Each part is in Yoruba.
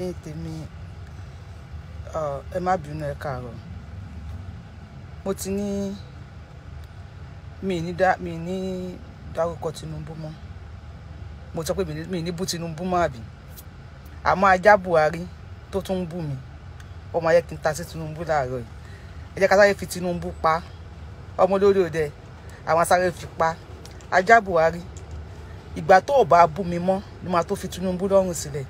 ẹ̀yin tèmi ẹ má bínú ẹ káàárọ̀. Mo ti ní mi ní dárúkọ Tinubu mọ́. Mo sọ pé mi ní bú Tinubu mọ́ àbí. Àmọ́ ajá Buhari tó tún ń bú mi. Ó máa yẹ kí n ta sí Tinubu láàárọ̀ yìí. Ẹ jẹ́ ká sáré fi Tinubu pa. Ọmọ lórí òde àwọn sáré fi pa. Ajá Buhari. Ìgbà tó ò bá bú mi mọ́ ni máa tó fi Tinubu lọ́rùn sílẹ̀.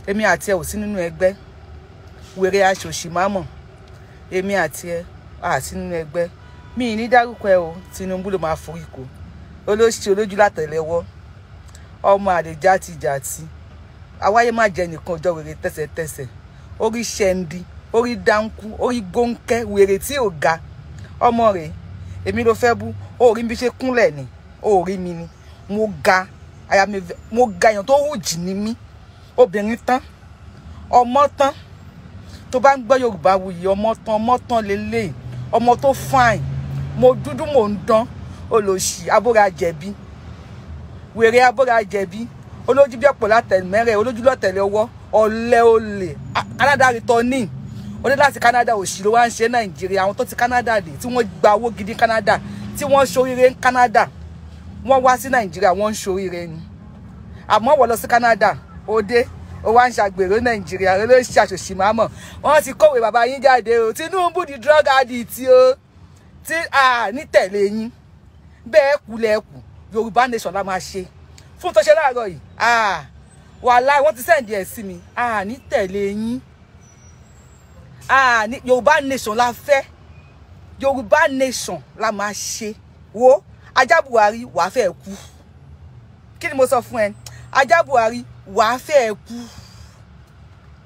Èmi àti ẹ ò sí nínú ẹgbẹ́. Wèrè aṣòṣì má mọ̀. Èmi àti ẹ à sí nínú ẹgbẹ́. Mi ní dárúkọ ẹ o. Tinubu ló máa forí kó. Olóṣì olójú látẹ̀lẹ́wọ́. Ọmọ àlè játijàti. Àwáyé má jẹ nìkan ọjọ́ wèrè tẹ́sẹ̀tẹ́sẹ̀. Orí ṣẹ́ndí, orí dáńkú, orí góńkẹ́, wèrè tí ò ga. Ọmọ rẹ̀, èmi ló fẹ́ bú. Ó rí bí ṣe kúnlẹ̀ ni. Ó rí mi ni. Mo ga èèyàn tó hù jì ní mí. Obìnrin tán. Ọmọ tán. Tó bá ń gbọ́ Yorubawuyi, ọmọ tán lélẹ̀. Ọmọ tó fine. Mo dúdú mo ń dán. Olóṣì abóra jẹ̀bi. Wèrè abóra jẹ̀bi. Olójú bí ọ̀pọ̀ látẹ̀mẹ́rẹ̀, olójú lọ́tẹ̀lẹ̀ ọwọ́, ọ̀lẹ olè. Canada returning. Ó dé láti Canada òṣì ló wá ń ṣe Nàìjíríà. Àwọn tó ti Canada dé tí wọ́n gba owó gidi Canada, tí wọ́n ṣoríire ní Canada. Wọ́n wá sí Nàìjíríà, wọ́n ń ṣoríire ni. Àmọ́ wọ́n lọ sí Canada, ó dé, ó wá ń ṣàgbèrè Nàìjíríà, ló ń ṣàṣòṣì máa mọ̀. Wọ́n ti kọ̀wé bàbá yín jáde o. Tinubu di drug addict o. Tí ní tẹ̀lé yín. Bẹ́ẹ̀ kulẹ̀ kù. Yorùbá nation la máa ṣe. Fún tó ṣe láàárọ̀ yìí. Wàláhì wọ́n ti send ẹ̀ sí mi. Ní tẹ̀lé yín. Ní Yorùbá nation la fẹ́. Yorùbá nation la máa ṣe. Wo ajá Buhari wàá fẹ́ kú. Kí ni mo sọ fún ẹ? Ajá Buhari wàá fẹ́ kú.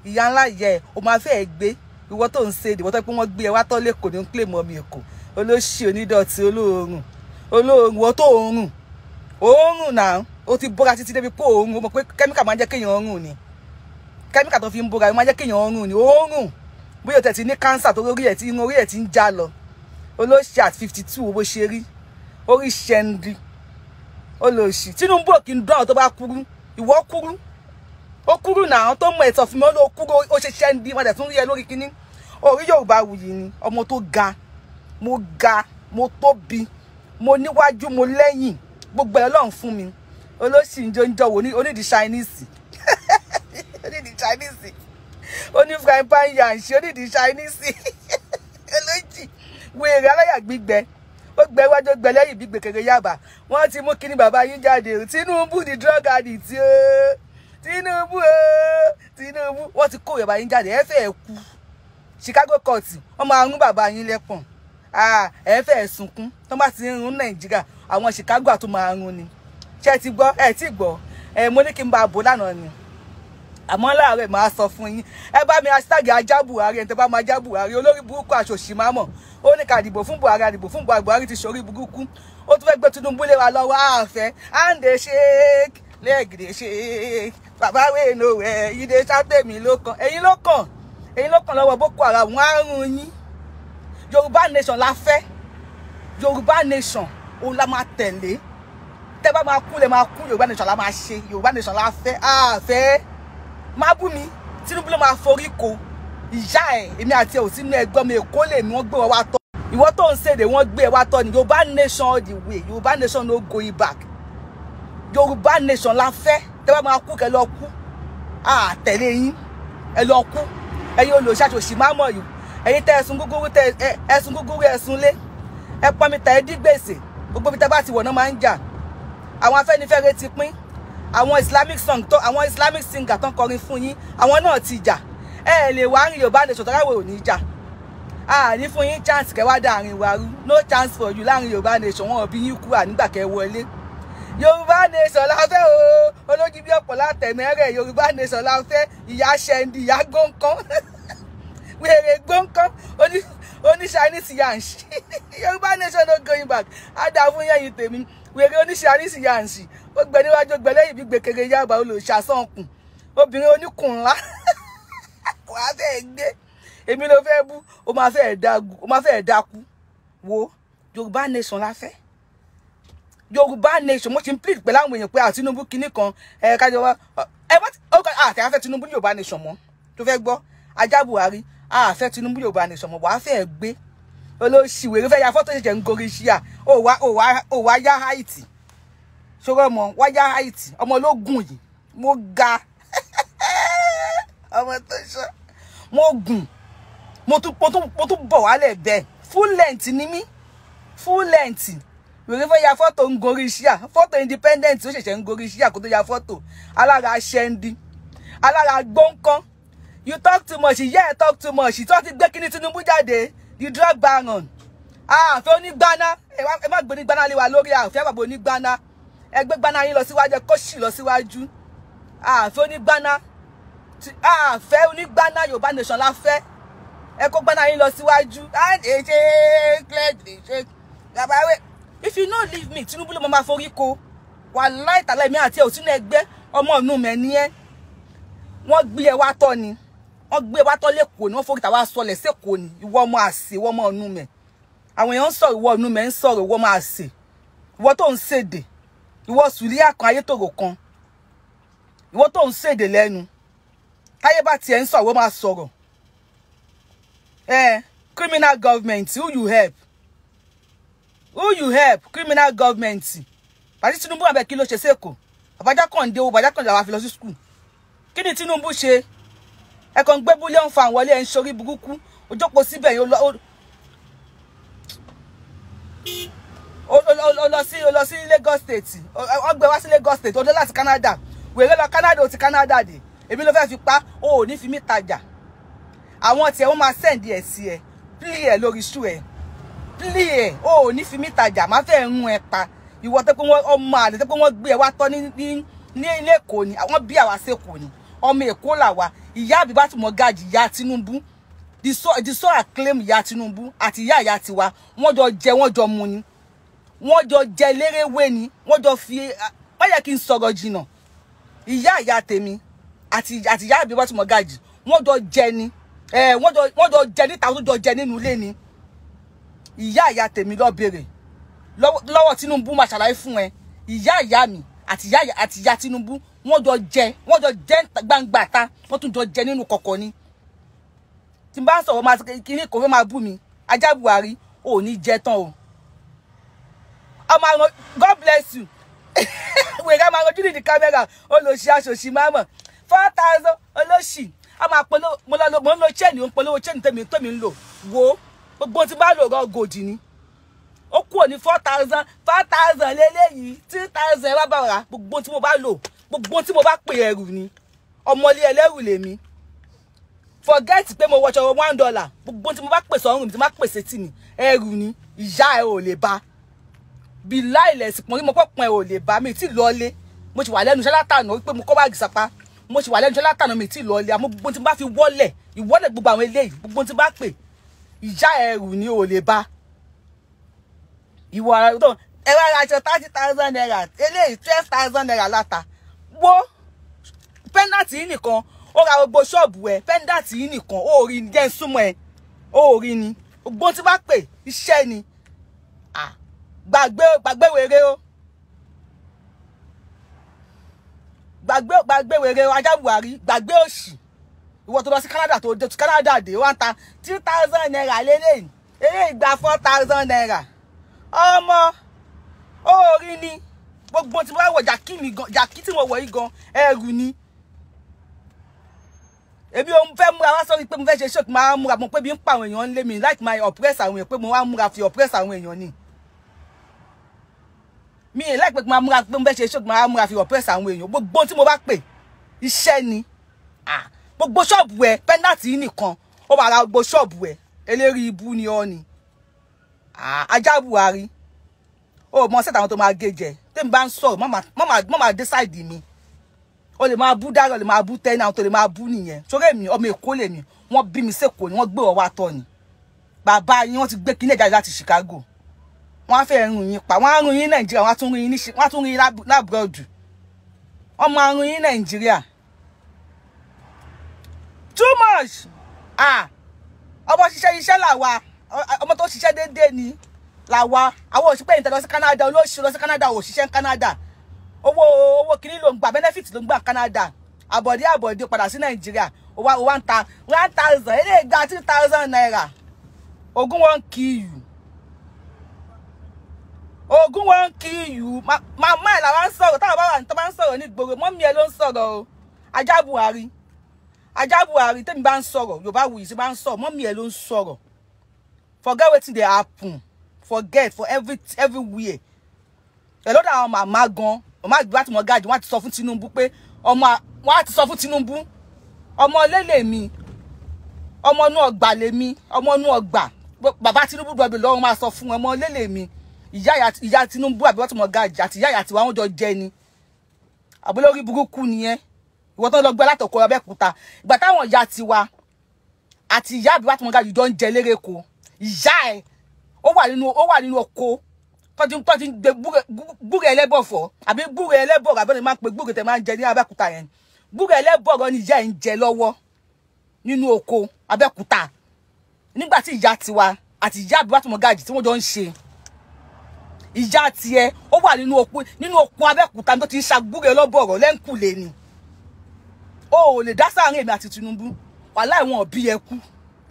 Ìyá ńlá yẹ o máa fẹ́ gbé. Ìwọ tó ń ṣe ìwọ tó pé wọ́n gbé ẹ wá tọ́ lẹ́kọ̀ọ́ ní claim mọ́ mi Èkó. Olóṣì onídọ̀tí olóòórùn. Olóòórùn tó òórùn. Òórùn náà ó ti bóra títí débi pé òórùn. Ó mọ̀ pé kẹ́míkà máa ń jẹ́ kéèyàn òórùn ni. Kẹ́míkà tó fi ń bóra máa ń jẹ́ kéèyàn òórùn ni. Òórùn. Bóyá o tẹ̀ ti ní cancer tó orí ẹ̀ ti ń já lọ. Olóṣì at 52 owó ṣe rí. Orí ṣẹ́ndí. Olóṣì. Tinubu kì í dán tó bá kúrú. Ìwọ kúrú. Ó kúrú náà tó mọ̀ ẹ̀tọ́ fún mi ó kúrú ó ṣe ṣẹ́ndí. Wọ́n dẹ̀ tún rí ẹ lórí kíní. Orí Yorubawuyi ni. Ọmọ tó ga. Mo tóbi. Mo níwájú mo lẹ́yìn. Gbogbo ẹ̀ Ọlọ́run fún mi. Olóṣì ń jọ wo onídìí Chinese. Onídìí Chinese. Oní frying pan yanṣi onídìí Chinese. Olóṣì. Wèrè aláyà gbígbẹ. Ó gbẹ wájú gbẹ lẹ́yìn bí gbèkèrè yàbá. Wọ́n ti mú kíní bàbá yín jáde o. Tinubu di drug addict o. Tinubu o. Tinubu. Wọ́n ti kó bàbá yín jáde. Ẹ fẹ́ kú. Chicago court. Wọ́n máa rún bàbá yín lẹ́pọ̀n. Ẹ fẹ́ sunkún. Tó bá ti rún Nàìjíríà, àwọn Chicago àtún máa rún ni. Ṣé ti gbọ́? Ẹ ti gbọ́. Mo ní kí n bá bò lánàá ni. Àmọ́ láàárọ̀ máa sọ fún yín. Ẹ bá mi hashtag ajá Buhari, ẹ̀ tẹ́ bá máa já Buhari. Olórí burúkú aṣòṣì máa mọ̀. Ó ní ká dìbò fún Buhari, àdìbò fún Buhari. Buhari ti ṣorí burúkú. Ó tún fẹ́ gbé Tinubu lé wa lọ́wọ́ àfẹ́. And they shake, leg they shake. Bàbá wey no wẹ̀, yìí dé sátẹ̀mí ló kàn. Ẹ̀yin ló kàn lọ́wọ́ Boko Haram. Wọ́n á run yín. Yorùbá nation la fẹ́. Yorùbá nation òun la máa tẹ̀lé. Tẹ́ bá máa kú lè máa kú. Yorùbá nation la máa ṣe. Yorùbá nation la fẹ́. Fẹ́. Má bú mi. Tinubu ló máa forí ko. Ìyá ẹ̀ èmi àti ẹ̀ ò sínú ẹgbẹ́ mi Èkó lè mi wọ́n gbé wa tọ́. Ìwọ tó ń ṣèdè wọ́n gbé wa tọ́ ni. Yorùbá nation all the way. Yorùbá nation no going back. Yorùbá nation la fẹ́. Tẹ́ bá máa kú kẹ́ lọ kú. Tẹ̀lé yín. Ẹ lọ kú. Ẹ̀yin olùṣàṣòṣì má mọ̀ yìí. Ẹ̀yin tẹ́ ẹ̀sùn gúgúrú ẹ̀sùn lé. Ẹ pọ́n mi tẹ̀ ẹ́ dí gbèsè. Gbogbo bí tẹ́ bá ti wọ̀ náà máa ń jà. Àwọn Afẹ́nifẹ́re ti pín. Àwọn Islamic singer tán kọrin fún yín. Àwọn náà ti jà. Ẹ lè wá rìn Yorùbá nation tọ́ra wò ní jà. Ní fún yín chance kẹ́ wá dàrin wa rú. No chance for you láàrin Yorùbá nation. Wọn ò bí yín kú nígbà kẹ́ wọlé. Yorùbá nation la fẹ́ o. Olójú bí ọ̀pọ̀ látẹ̀mẹ́rẹ̀. Yorùbá nation la fẹ́. Ìyá ṣẹ́ndì, ìyá gbọ̀ǹkan. Wèrè gbọ̀ǹkan. Oní Chinese yanṣi. Yorùbá nation no going back. Ada fún yẹ̀yin tèmi. Wèrè oní Chinese yanṣi. Ó gbẹ níwájú gbẹ lẹ́yìn bí gbèkèrè yàbá olùṣàsọ̀nkùn. Obìnrin oníkùn ńlá. Kò á fẹ́ gbé. Èmi ló fẹ́ bú. Ó máa fẹ́ dákú. Wo Yorùbá nation la fẹ́. Yorùbá nation mo ti ń plead pẹ̀lú àwọn èèyàn pé Tinubu kinní kan kájọ wá te a fẹ́ Tinubu Yorùbá nation mọ́ tó fẹ́ gbọ́ ajá Buhari a fẹ́ Tinubu Yorùbá nation mọ́ wàá fẹ́ gbé olóṣìwèrè fẹ́ ya photo je ngori shia ó wá ya height ṣoro mo wá ya height ọmọ lógun yìí mo ga ọmọ tó sọ mo gùn mo tún bọ̀ wálẹ̀ bẹ́ẹ̀ full length ni mí full length wèrè fẹ́ ya photo ngori shia photo independent ó ṣẹ̀ṣẹ̀ ngori shia kó tó ya photo alára shendi alára gbonkan you talk too much yeah talk too much tó ti gbé kíní Tinubu jáde the drug baron fẹ́ onígbáná ẹ má gbé nígbáná lé wa lórí fẹ́ bàbá onígbáná ẹ gbé gbáná yín lọ síwájú kó sì lọ síwájú fẹ́ onígbáná fẹ́ onígbáná Yorùbá nation la fẹ́ ẹ kó gbáná yín lọ síwájú if you no leave me Tinubu ló máa forí ko wàláhì tàláhì mi àti ẹ ò sínú ẹgbẹ́ ọmọ inú mi ni ẹ wọ́n gbé ẹ wá tọ́ ni wọ́n gbé wá tọ́ lẹ́kọ̀ọ́ ni wọ́n forí tàwa sọlẹ̀ sẹ́kọ̀ọ́ ni ìwọ ọmọ àsè ìwọ ọmọ inú mi àwọn èèyàn ń sọ̀rọ̀ ìwọ inú mi ń sọ̀rọ̀ ìwọ ọmọ àsè ìwọ tó ń ṣèdè ìwọ sùlíà kan ayé tòrò kan ìwọ tó ń ṣèdè lẹ́nu táyé bá tiẹ̀ ń sọ̀rọ̀ ìwọ máa sọ̀rọ̀ criminal government who you help criminal government pàtí Tinubu àbẹ̀ kí ló ṣe sẹ́kọ̀ọ́ àbájá kànde owó àbájá kànde àwọn àfi lọ sí school kí ni Tinubu ṣe ẹ kàn gbé búlíọ̀n fa wọlé ẹ̀ ń ṣorí burúkú ojókòó síbẹ̀ yìí ó lọ sí Lagos State ó gbé wá sí Lagos State ó dé láti Canada wèrè lọ Canada ó ti Canada dé èmi ló fẹ́ fi pa ó ò ní fi mí tajà àwọn tiẹ̀ wọ́n máa send ẹ̀ sí ẹ play ẹ̀ lórí show ẹ̀ play ẹ̀ ó ò ní fi mí tajà má fẹ́ rún ẹ pa ìwọ tẹ́ pé wọ́n ọmọ àlè tẹ́ pé wọ́n gbé ẹ wá tọ́ ní ilé Èkó ni àwọn bí àwa sẹ́kọ̀ọ́ ni ọmọ Èkó làwa ìyá àbíbá tí mo gàjì ìyá Tinubu the so acclaim ìyá Tinubu àti ìyá tiwa wọ́n jọ jẹ wọ́n jọ mu ni wọ́n jọ jẹ lérewé ni wọ́n jọ fi ó yẹ kí n sọ̀rọ̀ jìnnà ìyá tèmi àti ìyá àbíbá tí mo gàjì wọ́n jọ jẹ ni wọ́n jọ jẹ níta tó jọ jẹ nínú ilé ni ìyá tèmi lọ bèrè lọ́wọ́ Tinubu máa ṣàlàyé fún ẹ ìyá mi àti ìyá Tinubu wọ́n jọ jẹ gbangba ta wọ́n tún jọ jẹ nínú kọ̀kọ̀ ni tí n bá sọ̀rọ̀ máa kíní kò fẹ́ máa bú mi ajá Buhari ò ní jẹ tán o ọmọ God bless you wèrè máa rojú ní kámẹ́rà olóṣì aṣòṣì máa mọ̀ 4,000 olóṣì a máa polówó mo ń lo chain ń polówó chain tèmi ń lò wo gbogbo tí bá lò rọ gòdì ni ó kúrò ní 4,000 lélẹ́yìí 2,000 wá bá ra gbogbo tí mo bá lò gbogbo tí mo bá pè ẹrù ni ọmọlé ẹlẹ́rù lèmi forget pé mo wọṣọ $1 gbogbo tí mo bá pè sọ́run mi tí mo bá pèsè tì mí ẹrù ni ìyá ẹ ò lè bá bí láìlẹ̀ pọ̀n mo pọ̀ ẹ ò lè bá mi tí lọ́lé mo ti wà lẹ́nu iṣẹ́ látànà wípé mo kọ́ báàgì sapa mo ti wà lẹ́nu iṣẹ́ látànà mi tí lọ́lé àmọ́ gbogbo tí mo bá fi ìwọ́lẹ̀ gbogbo àwọn eléyìí gbogbo tí mo bá pè ìyá ẹrù ni ò lè bá ìwọ ara tó ẹ wá ra aṣọ 30,000 naira eléyìí 12,000 naira láta wo pẹ́ńdàtì yìí nìkan ó ra gbogbo ṣọ́ọ̀bù ẹ pẹ́ńdàtì yìí nìkan ó rí ní jẹ́ súnmọ́ ẹ ó rí ni gbogbo tí bá pè iṣẹ́ ni gbàgbé wèrè o gbàgbé wèrè o ajá Buhari gbàgbé òṣì ìwọ tó lọ sí Canada tó dé Canada dé wọ́n ta 2,000 naira lélẹ́yìn eléyìí gba 4,000 naira ọmọ orí ni gbogbo tí mo wọ jàkí tí mo wọ̀ yìí gan ẹrù ni ebi o fẹ́ múra wá sórí pé mo fẹ́ ṣe shock máa múra mo pé bí ń pa àwọn èèyàn lé mi like my oppress àwọn èèyàn pé mo wá múra fi oppress àwọn èèyàn ni mi like pé mo múra pé mo fẹ́ ṣe shock máa múra fi oppress àwọn èèyàn gbogbo tí mo bá pè iṣẹ́ ni gbogbo ṣọ́ọ̀bù ẹ pẹ́ńdàtì yìí nìkan ó bá ra gbogbo ṣọ́ọ̀bù ẹ eléri ibú ni ọ ni ajá Buhari ó mọ sẹ́tà àwọn tó máa gé jẹ tèmi bá ń sọ̀rọ̀ mama decide mi o lè máa bú dára o lè máa bú tẹ́ni àwọn tó lè máa bú nìyẹn sórí èmi ọmọ Èkó lèmi wọ́n bí mi sẹ́kọ̀ọ́ ni wọ́n gbé ọwọ́ àtọ́ ni bàbá yín wọ́n ti gbé kíní ẹ̀jáde láti Chicago wọ́n á fẹ́ rún yín pa wọ́n á rún yín Nàìjíríà wọ́n á tún rún yín lábúrọ̀dù wọ́n máa rún yín Nàìjíríà too much ọmọ ṣiṣẹ́ iṣẹ́ làwa ọmọ tó ṣiṣẹ́ déédéé ni làwa àwọn òṣìpẹ́ ìtẹ̀ lọ sí Canada olóṣù lọ sí Canada òṣìṣẹ́ Canada owó kìíní ló ń gbà benefit ló ń gbà Canada àbọ̀dé padà sí Nàìjíríà ó wá 1,000 ele gba 2,000 naira. Ogun won't kill you. Ogun won't kill you. Mama la wá ń sọ̀rọ̀ tá bá ń sọ̀rọ̀ ní gboro mommy ẹ ló ń sọ̀rọ̀ o. Ajá Buhari tèmi bá ń sọ̀rọ̀ Yorubawuyi sì bá ń sọ̀rọ̀ mommy ẹ ló ń sọ̀rọ̀. Forget wetin dey happen. Forget for everywhere. A lot of mama gan, mama gba ti mo gaji wọ́n ti sọ fún Tinubu pé ọmọ wọ́n ti sọ fún Tinubu ọmọ lele mi ọmọ nu ọgbà le mi ọmọ nu ọgbà bàbá Tinubu gbo be lọ́wọ́ máa sọ fún ọmọ lele mi ìyá Tinubu àbí wọ́n ti mo gaji àti ìyá àti wọ́n jọ jẹ ni àbólórí burúkú nìyẹn ìwọ tó lọ gbé látọkọ Abẹ́òkúta ìgbà táwọn ìyá ti wa àti ìyá àbí wọ́n ti mo gaji jọ ń jẹ lérè ko ìyá ẹ̀ ó wà nínú oko tọ́jú gbé gbúre ẹlẹ́bọ̀fọ̀ àbí gbúre ẹlẹ́bọ̀rọ̀ àbẹ́ni máa ń pe gbúre tẹ máa ń jẹ ní Abẹ́òkúta yẹn gbúre ẹlẹ́bọ̀rọ̀ ni ìyá ẹ̀ ń jẹ lọ́wọ́ nínú oko Abẹ́òkúta nígbà tí ìyá tiwa àti ìyá àbí wàtí mo gàjì tí wọ́n jọ ń ṣe ìyá tiẹ̀ ó wà nínú oko Abẹ́òkúta tó ti ń ṣa gbúre ẹlẹ́bọ̀rọ̀ lẹ́ńkùlé ni ó lè dá sáàrin èmi àti Tinubu wàhálà ìwọ̀n bí ẹ kú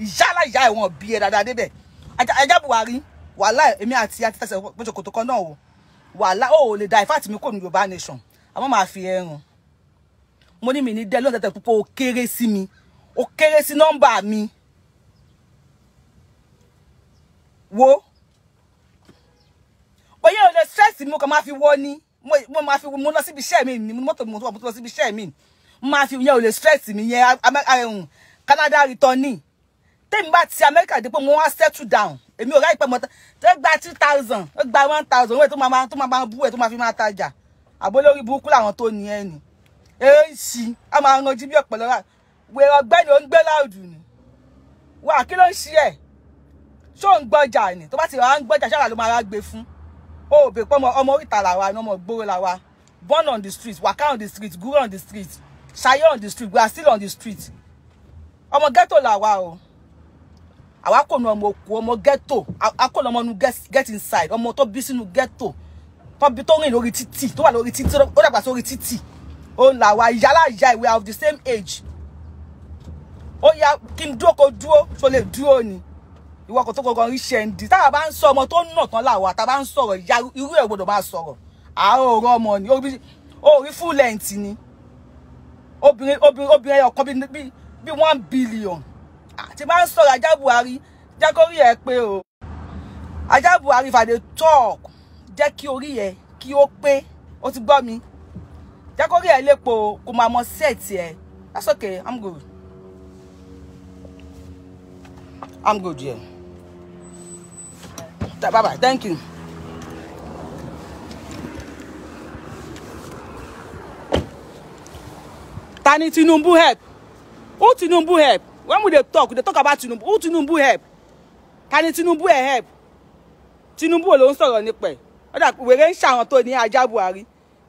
ìyá láyà ìwọ̀n bí ẹ dáadáa débẹ̀ Ajá Buhari wàhálà èmi àti tẹsẹ̀ pọ̀jọ̀kọ̀tọ̀ kan náà o wàhálà ó lè da ìfàtí mi kò ní Yorùbá nation àmọ́ máa fi ẹrùn mo ní mi ní dẹ́ lóun tẹ̀tẹ̀ púpọ̀ ó kéré sí mi ó kéré sí nọ́mbà mi wo bóyá o lè stress mi mo kàn máa fi wọ́ ni mo máa fi mo lọ síbi iṣẹ́ mi ní mọ́tò mo lọ síbi iṣẹ́ mi mo máa fi yẹn o lè stress mi yẹn Canada returning tèmi bá ti America dé pé mo wá settle down èmi ò ráyè pé mo tẹ́ gba 2,000 ó gba 1,000 owó tó máa bú ẹ̀ tó máa fi máa tajà àbólórí burúkú làwọn tó ní ẹ ni èsì a máa ranjú bí ọ̀pọ̀lọ́ rà wèrè ọ̀gbẹ́ni ò ń gbé láòdù ni wà kí ló ń ṣe ẹ̀ ṣó ń gbọ́jà ni tó bá ti rà ń gbọ́jà ṣáà ló máa rà gbé fún ó bè pé ọmọ oríta làwa ni ọmọ gbòòrò làwa born on the street waka on the street guru on the street ṣayé on the street we are still on the street ọmọ ghetto làwa o àwa kò nu ọmọ òkú ọmọ ghetto akọ lọmọ nu get inside ọmọ tó bí sínú ghetto tó bí tó rìn lórí títì tó wà lórí títì ó dàgbà sórí títì ó là wá yálà ìyá we are of the same age ó yá kí n dúró kó dúró tó lè dúró ni ìwọ kò tó gogan rí ṣẹndì tá bá ń sọ ọmọ tó nà tán làwa tá bá ń sọ̀rọ̀ ìyá irú ẹ̀ gbọ́dọ̀ máa sọ̀rọ̀ àárọ̀ ọ̀rọ̀ ọmọ ni ó rí full length ni obìnrin ọkọ bí 1 billion tí bá ń sọ̀rọ̀ Ajá Buhari jẹ́ kó rí ẹ pé o Ajá Buhari if I dey talk jẹ́ kí orí ẹ kí ó pé ó ti gbọ́ mi jẹ́ kó rí ẹ lépo kó máa mọ set ẹ that's okay I'm good yeah bye bye thank you. Tani Tinubu help who Tinubu help when we dey talk about Tinubu who Tinubu help Tani Tinubu help Tinubu ló ń sọ̀rọ̀ nípa ẹ̀ ó dà wèrè ń ṣàwọn tó ní Ajá Buhari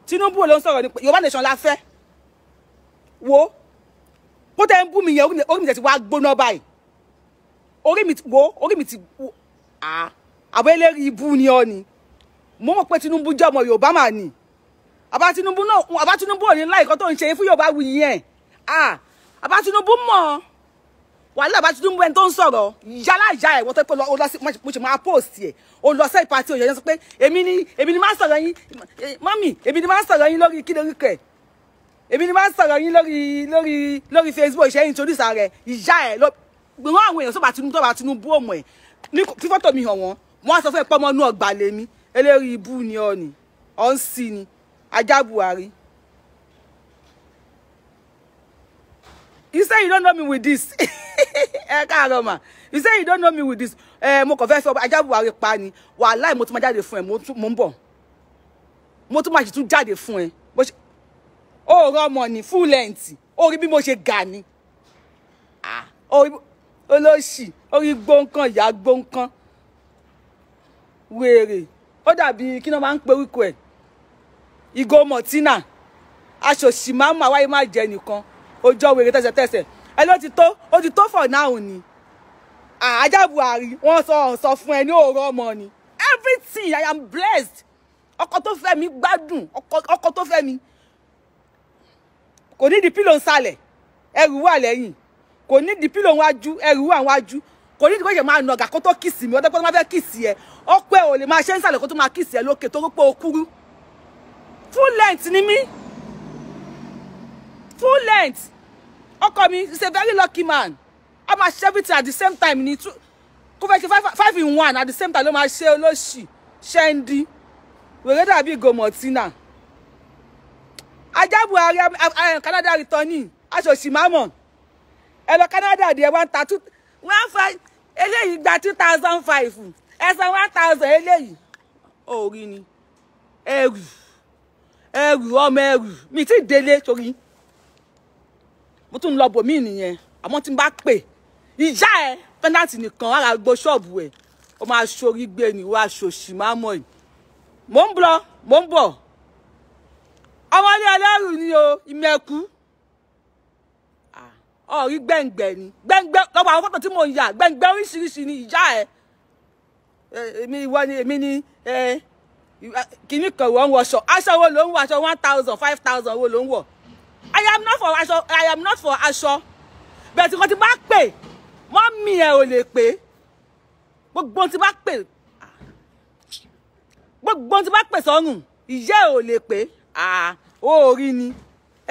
Tinubu ló ń sọ̀rọ̀ nípa Yorùbá nation la fẹ́ wo kó tẹ́ ń bú mi yẹn orí mi ti wá gbóná báyìí orí mi ti àbọ̀ eléri ibú ni ọ ni mo mọ̀ pé Tinubu jẹ́ ọmọ Yorùbá mà ni àbá Tinubu ò ní láìkọ́ tó ń ṣe fún Yorubawuyi yẹn àbá Tinubu mọ̀ wàhálà àbá Tinubu ẹni tó ń sọ̀rọ̀ yálà ìyá ẹ̀ wọ́n tó pé ó lọ sí mo ṣe máa post ẹ̀ ó lọ sí ìpàtí òyìnbó sọ pé èmi ni máa ń sọ̀rọ̀ yín mọ́mì èmi ni máa ń sọ̀rọ̀ yín lórí kí lórí kẹ̀ èmi ni máa ń sọ̀rọ̀ yín lórí Facebook ṣe introduce rẹ̀ ìyá ẹ̀ lọ gbọ́n àwọn èèyàn sọ́ba Tinubu ọmọ ẹ̀ ní tí fọ́tò mi hàn wọ́n sọ fún ẹ̀ pé ọmọ inú ọgbà lèmi eléri ibú ni ọ ni ọ̀ ń sí ni Ajá Buhari. You say you don't know me with this. You say you don't know me with this. Mo kàn fẹ́ sọ Ajá Buhari pa ni. Wàláhì mo tún máa jáde fún ẹ, mo ń bọ̀. Mo tún máa sì tún jáde fún ẹ. Ó rọ ọmọ ni full length. Ó rí bí mo ṣe ga ni. Olóṣì, orí gbóǹkan ìyá gbóǹkan. Wèrè. Ó dàbí kí ló máa ń pe orúkọ ẹ̀. Ìgò Mọ̀tínà. Aṣòṣì máa ń wáyé má jẹ nìkan. Ọjọ́ wèrè tẹ́sẹ̀tẹ́sẹ̀ ẹ ló ti tó for now ni Ajá Buhari wọ́n sọ fún ẹ ní òrò ọmọ ni everything I am blessed ọkọ tó fẹ́ mi gbádùn ọkọ tó fẹ́ mi kò ní di pillow nsàlẹ̀ ẹrù wà lẹ́yìn kò ní di pillow wájú ẹrù wà wájú kò ní di pé máa nàgà kó tó kiss mi o de pé má fẹ́ kiss ẹ ó pé o lè máa ṣe nsàlẹ̀ kó tó máa kiss ẹ lókè tó pé o kúrú full length ni mí full length ọkọ mi is a very lucky man a máa ṣe everything at the same time ni kó fẹ́ ṣe 5 in 1 at the same time ló máa ṣe olóṣì ṣẹ́ndí wèrè dàbí Gomotina ajá Buhari Canada returning aṣòṣì mámọ̀ ẹ lọ Canada díẹ̀ 1,500 eléyìí gba 2,500 ẹ̀sán 1,000 eléyìí orí ni ẹrù ọmọ ẹrù mi ti délé torí mo tún lọ bòmí nìyẹn àmọ́ tí n bá pè ìyá ẹ pẹ́nàtì nìkan ara gbó ṣọ́ọ̀bù ẹ̀ ó máa ṣorí gbé ni wá ṣòṣì mámọ̀ yìí mo ń bọ̀ ọmọlé ẹlẹ́rù ni o ìmẹ̀kú ọ̀rí gbẹ̀ngbẹ̀ ni gbẹ̀ngbẹ̀ lọ́wọ́ àwọn fọ́tò tí mo ń yà gbẹ̀ngbẹ̀ oríṣiríṣi ni ìyá ẹ̀ èmi ni kìíní kan wọ́n ń wọṣọ aṣọ wo ló ń wọ aṣọ 1,000 5,000 wo ló ń wọ I am not for aṣọ bẹ́ẹ̀ tí wọ́n ti bá pè mọ́mí ẹ̀ ò lè pè gbogbo tí bá pè sọ́run ìyá ẹ̀ ò lè pè orí ni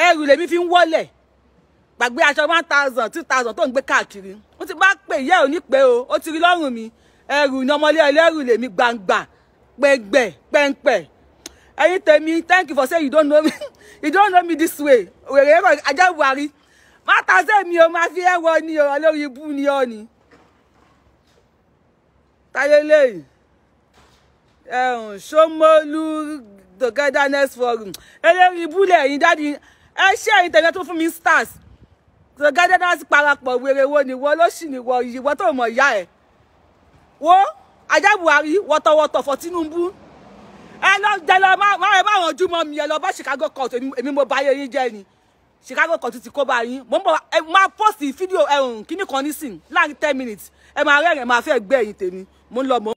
ẹrù lèmi fi ń wọlẹ̀ gbàgbé aṣọ 1,000 2,000 tó ń gbé káàkiri wọ́n ti bá pè ìyá ẹ̀ ò ní pè o ó ti rí lọ́rùn mi ẹrù ni ọmọlé ẹlẹ́rù lèmi gbangba pẹ́npẹ́ pẹ́npẹ́ ẹ̀yin tèmi thank you for saying you don't know me this way wèrè ẹ̀rọ ajá Buhari má ta sí mi o máa fi ẹ̀wọ̀ ni o olórí ibú ni ọ ni táyé lẹ́yìn Ṣómólú togetherness forum olórí ibú lẹ́yìn dáàdi ẹ ṣe ẹ̀yin tẹ̀lé tó fún mi stars togetherness parapọ̀ wèrè wo ni wọ́n ló ṣì ní wọ ìyíwọ́ tó mọ̀ ìyá ẹ̀ wo ajá Buhari wọ́tọ̀wọ́tọ̀ for Tinubu ẹ lọ jẹ lọ má ẹ bá wọn jùmọ̀ mi ẹ lọ bá Chicago court èmi mo bá yẹ yín jẹ́ ni Chicago court ti kó bá yín mo ń bọ̀ ẹ máa post fídíò kíní kan nísìn láàrin 10 minutes ẹ máa rẹ́rìn ẹ máa fẹ́ gbé ẹ̀yìn tèmi mo ń lọ mọ́.